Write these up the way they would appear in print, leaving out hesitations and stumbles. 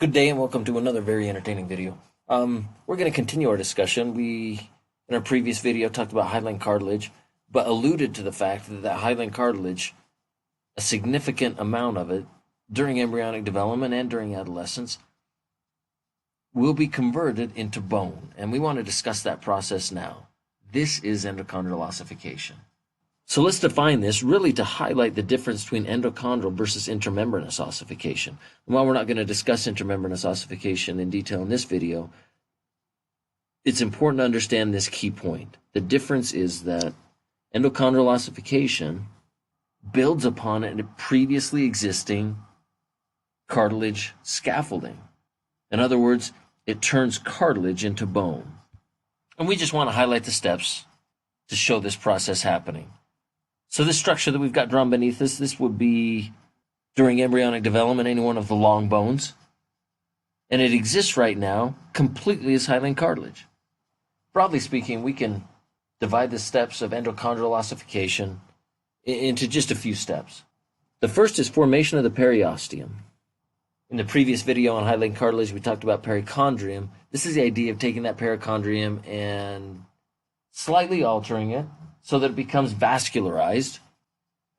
Good day and welcome to another very entertaining video. We're going to continue our discussion. We, in our previous video, talked about hyaline cartilage, but alluded to the fact that hyaline cartilage, a significant amount of it, during embryonic development and during adolescence, will be converted into bone. And we want to discuss that process now. This is endochondral ossification. So let's define this really to highlight the difference between endochondral versus intermembranous ossification. And while we're not going to discuss intermembranous ossification in detail in this video, it's important to understand this key point. The difference is that endochondral ossification builds upon a previously existing cartilage scaffolding. In other words, it turns cartilage into bone. And we just want to highlight the steps to show this process happening. So this structure that we've got drawn beneath us, this would be, during embryonic development, any one of the long bones. And it exists right now completely as hyaline cartilage. Broadly speaking, we can divide the steps of endochondral ossification into just a few steps. The first is formation of the periosteum. In the previous video on hyaline cartilage, we talked about perichondrium. This is the idea of taking that perichondrium and slightly altering it so that it becomes vascularized.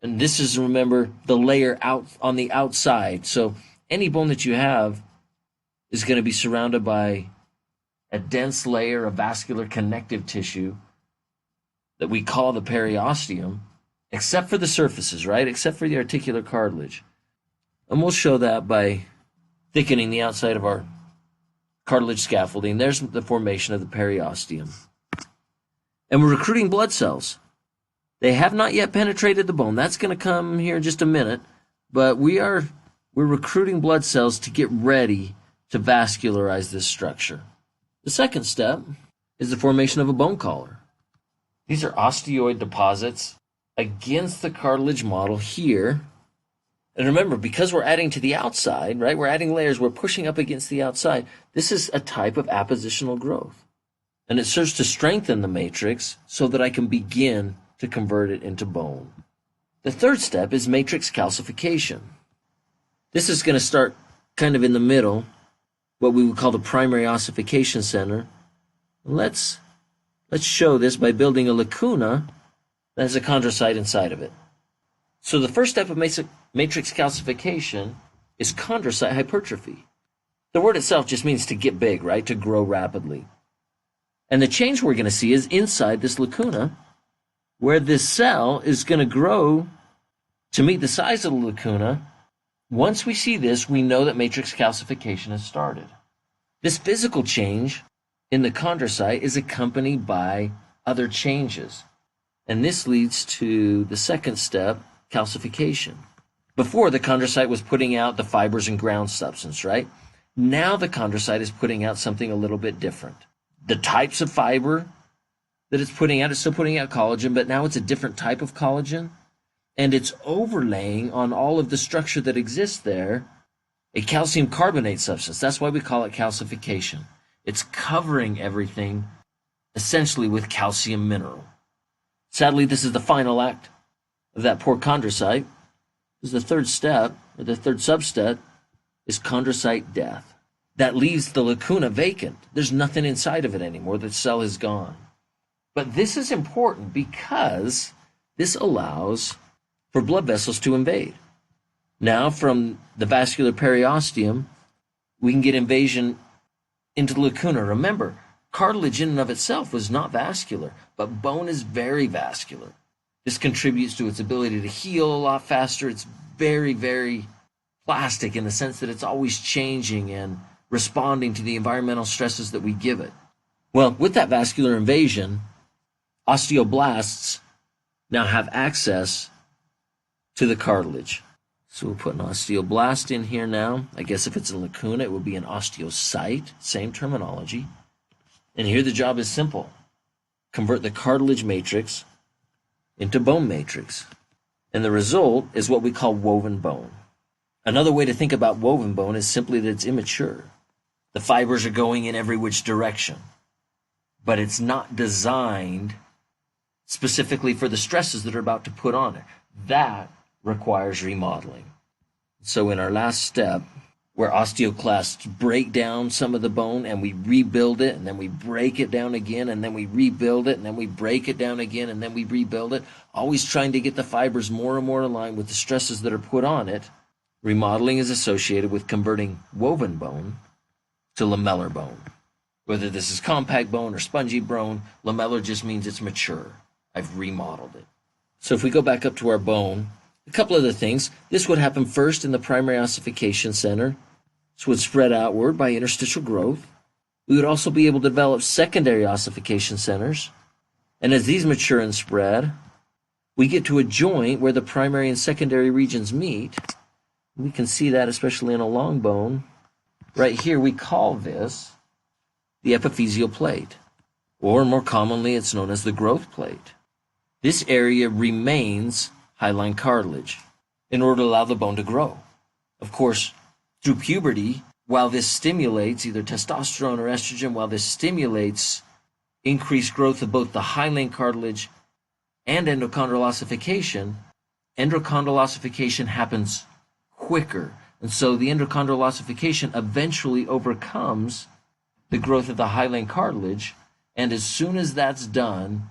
And this is, remember, the layer out on the outside. So any bone that you have is going to be surrounded by a dense layer of vascular connective tissue that we call the periosteum, except for the surfaces, right? Except for the articular cartilage. And we'll show that by thickening the outside of our cartilage scaffolding. There's the formation of the periosteum. And we're recruiting blood cells. They have not yet penetrated the bone. That's going to come here in just a minute. But we're recruiting blood cells to get ready to vascularize this structure. The second step is the formation of a bone collar. These are osteoid deposits against the cartilage model here. And remember, because we're adding to the outside, right? We're adding layers. We're pushing up against the outside. This is a type of appositional growth. And it serves to strengthen the matrix so that I can begin to convert it into bone. The third step is matrix calcification. This is going to start kind of in the middle, what we would call the primary ossification center. Let's show this by building a lacuna that has a chondrocyte inside of it. So the first step of matrix calcification is chondrocyte hypertrophy. The word itself just means to get big, right? To grow rapidly. And the change we're going to see is inside this lacuna, where this cell is going to grow to meet the size of the lacuna. Once we see this, we know that matrix calcification has started. This physical change in the chondrocyte is accompanied by other changes. And this leads to the second step, calcification. Before, the chondrocyte was putting out the fibers and ground substance, right? Now the chondrocyte is putting out something a little bit different. The types of fiber that it's putting out, it's still putting out collagen, but now it's a different type of collagen, and it's overlaying on all of the structure that exists there a calcium carbonate substance. That's why we call it calcification. It's covering everything essentially with calcium mineral. Sadly, this is the final act of that poor chondrocyte. This is the third step, or the third substep, is chondrocyte death. That leaves the lacuna vacant. There's nothing inside of it anymore. The cell is gone. But this is important because this allows for blood vessels to invade. Now, from the vascular periosteum, we can get invasion into the lacuna. Remember, cartilage in and of itself was not vascular, but bone is very vascular. This contributes to its ability to heal a lot faster. It's very, very plastic in the sense that it's always changing and responding to the environmental stresses that we give it. Well, with that vascular invasion, osteoblasts now have access to the cartilage. So we'll put an osteoblast in here now. I guess if it's a lacuna, it would be an osteocyte, same terminology. And here the job is simple. Convert the cartilage matrix into bone matrix. And the result is what we call woven bone. Another way to think about woven bone is simply that it's immature. The fibers are going in every which direction, but it's not designed specifically for the stresses that are about to put on it. That requires remodeling. So in our last step, where osteoclasts break down some of the bone and we rebuild it, and then we break it down again, and then we rebuild it, and then we break it down again, and then we rebuild it, always trying to get the fibers more and more aligned with the stresses that are put on it. Remodeling is associated with converting woven bone to lamellar bone. Whether this is compact bone or spongy bone, lamellar just means it's mature. I've remodeled it. So if we go back up to our bone, a couple other things. This would happen first in the primary ossification center. This would spread outward by interstitial growth. We would also be able to develop secondary ossification centers. And as these mature and spread, we get to a joint where the primary and secondary regions meet. We can see that especially in a long bone. Right here, we call this the epiphyseal plate, or more commonly, it's known as the growth plate. This area remains hyaline cartilage in order to allow the bone to grow. Of course, through puberty, while this stimulates either testosterone or estrogen, while this stimulates increased growth of both the hyaline cartilage and endochondral ossification, endochondral ossification happens quicker. And so the endochondral ossification eventually overcomes the growth of the hyaline cartilage, and as soon as that's done,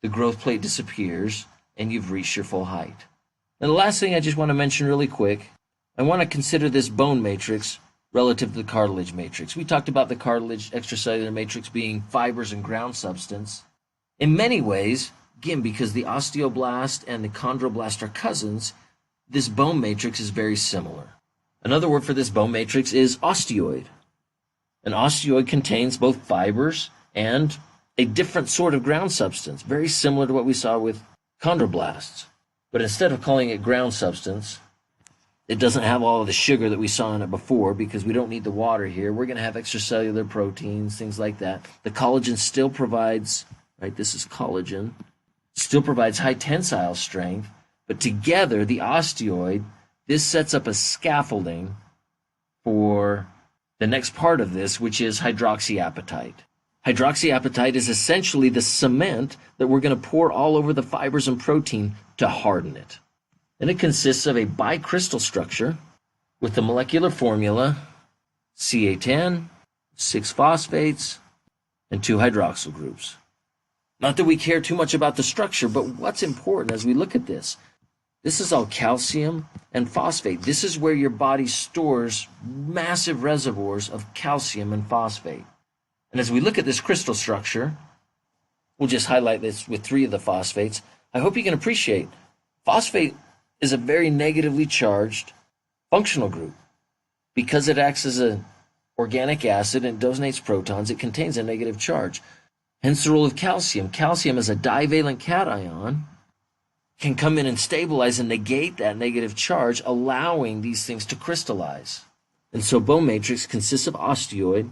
the growth plate disappears and you've reached your full height. And the last thing I just want to mention really quick, I want to consider this bone matrix relative to the cartilage matrix. We talked about the cartilage extracellular matrix being fibers and ground substance. In many ways, again, because the osteoblast and the chondroblast are cousins, this bone matrix is very similar. Another word for this bone matrix is osteoid. An osteoid contains both fibers and a different sort of ground substance, very similar to what we saw with chondroblasts. But instead of calling it ground substance, it doesn't have all of the sugar that we saw in it before because we don't need the water here. We're going to have extracellular proteins, things like that. The collagen still provides, right, this is collagen, still provides high tensile strength, but together, the osteoid, this sets up a scaffolding for the next part of this, which is hydroxyapatite. Hydroxyapatite is essentially the cement that we're going to pour all over the fibers and protein to harden it. And it consists of a bicrystal structure with the molecular formula Ca10, 6 phosphates, and 2 hydroxyl groups. Not that we care too much about the structure, but what's important as we look at this, this is all calcium and phosphate. This is where your body stores massive reservoirs of calcium and phosphate. And as we look at this crystal structure, we'll just highlight this with 3 of the phosphates. I hope you can appreciate phosphate is a very negatively charged functional group. Because it acts as an organic acid and donates protons, it contains a negative charge. Hence the role of calcium. Calcium as a divalent cation can come in and stabilize and negate that negative charge, allowing these things to crystallize. And so bone matrix consists of osteoid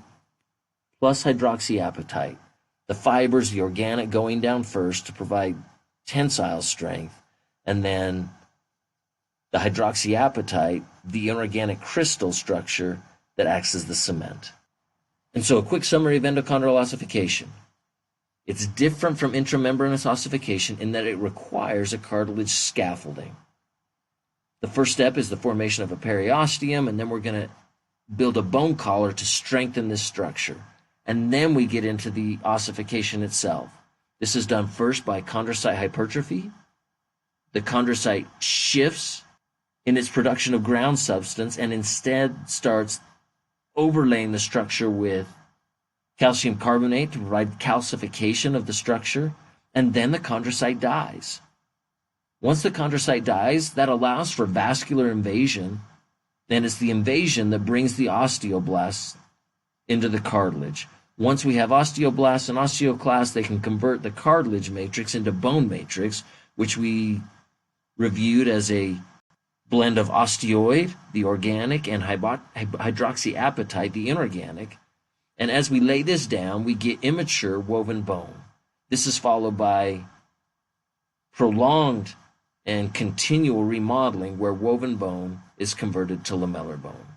plus hydroxyapatite. The fibers, the organic, going down first to provide tensile strength, and then the hydroxyapatite, the inorganic crystal structure that acts as the cement. And so a quick summary of endochondral ossification. It's different from intramembranous ossification in that it requires a cartilage scaffolding. The first step is the formation of a periosteum, and then we're going to build a bone collar to strengthen this structure. And then we get into the ossification itself. This is done first by chondrocyte hypertrophy. The chondrocyte shifts in its production of ground substance and instead starts overlaying the structure with calcium carbonate to provide calcification of the structure, and then the chondrocyte dies. Once the chondrocyte dies, that allows for vascular invasion, and it's the invasion that brings the osteoblasts into the cartilage. Once we have osteoblasts and osteoclasts, they can convert the cartilage matrix into bone matrix, which we reviewed as a blend of osteoid, the organic, and hydroxyapatite, the inorganic. And as we lay this down, we get immature woven bone. This is followed by prolonged and continual remodeling where woven bone is converted to lamellar bone.